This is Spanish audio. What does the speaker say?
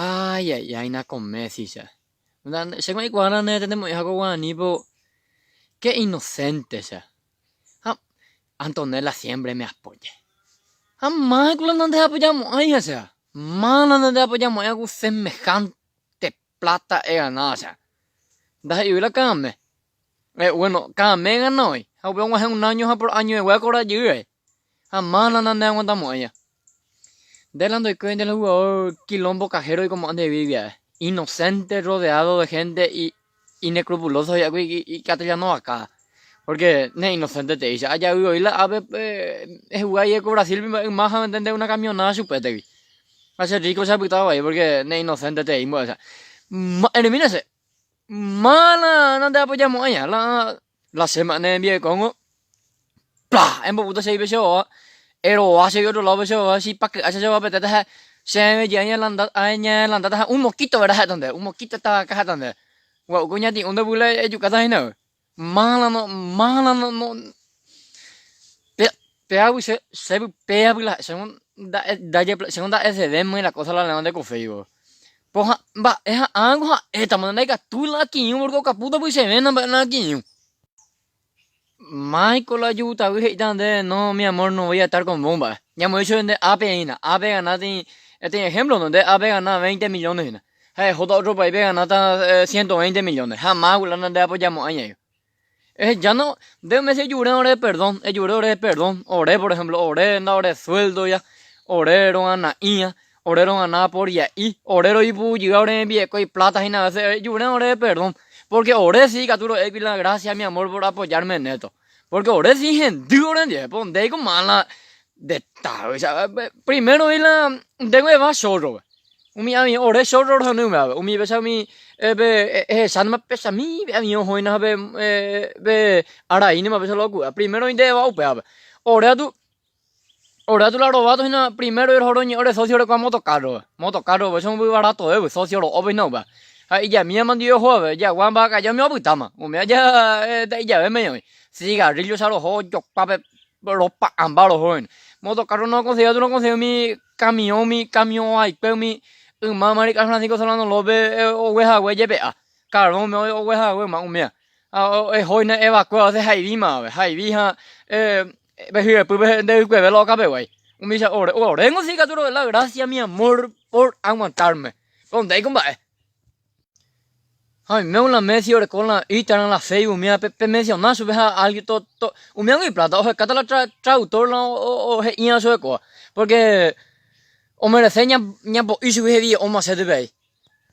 Ay, ay, ay, na con Messi ya. Según igual, tenemos hija con Nipo, qué inocente ya. Ah, Antonella siempre me apoya. Jamás no te apoyamos ahí, o sea. Mano, no te apoyamos ahí con semejante plata he ganado, o sea. Deja yo ir a Kame. Bueno, Kame ganó hoy. Vamos a un año por año de hueco ahora yo. Jamás no te aguantamos ella. Delante de cuenta del jugador quilombo cajero y como ande vivía. Inocente, rodeado de gente y inescrupuloso y castellano acá. Porque no es inocente te dice, allá vivo y la ave es jugar y con Brasil más a entender una camionada chupete. Hace rico se ha putado ahí porque no es inocente te dice. O sea, elimínese. Mala, no te apoyamos allá. La semana en vía de Congo. Plah, en puto se iba a ero hace otro lado eso así para que hace va a petar se me ya landa un mosquito verdad donde un mosquito estaba caja donde wow coña ti donde bule educada no mala no pe hago se pe habla segunda ese demo y la cosa la levante con feo poja va es algo esta manera que tú la aquí porque caputo pues se ven aquí Michael ayuda, no, mi amor, no voy a estar con bomba. Ya hemos dicho de AP, AP gana, este ejemplo donde AP gana 20 millones. Otro país gana 120 millones. Jamás no de apoyamos a ellos. Ya no, déjame decir, lloré, oré, perdón, lloré, perdón. Oré, por ejemplo, oré sueldo ya. Oré, gana ia. Oré, gana por ya y. Oré, y pu, llegar en viejo y plata y nada. Lloré, oré, perdón. Porque oré sí, Caturo, la gracias, mi amor, por apoyarme en esto. Porque ahora sí gente, ahora ya, pues de como mala de tal, o sea, primero y la de que va solo. Mi ahora solo no me va. Mi pesa mi san me pesa mi ojo y no be ahora y no me pesa locura. Primero y de va upe. Ahora tú la robato y no primero el joroño ahora socio de con motocarro. Motocarro, pues son muy barato, socio lo obe no va. Y ya mi mandó jueves, ya Juan va a callar mi obitama. Ya ya ve me cigarrillos a los hoyos, pape, los ambas los jóvenes. Motocarro no conseguido, tú no conseguido mi camión, ay, pero mi mamá y Francisco Solano lo ve, oveja, güey, lleve a. Carbón, me oveja, güey, más, mía. Hoy no evacuado, hace Jaivima, Jaivija, ve, pues, de que lo cabe, güey. Me dice, ore, no siga tú, la gracias, mi amor, por aguantarme. ¿Dónde hay, compadre? Ay, me una Messi ore con la Instagram la Facebook mía pe mencionar su veja algo to un me y plata o sea cata la traductor la o ia so porque o me reseña ña po isu heavy o más se debe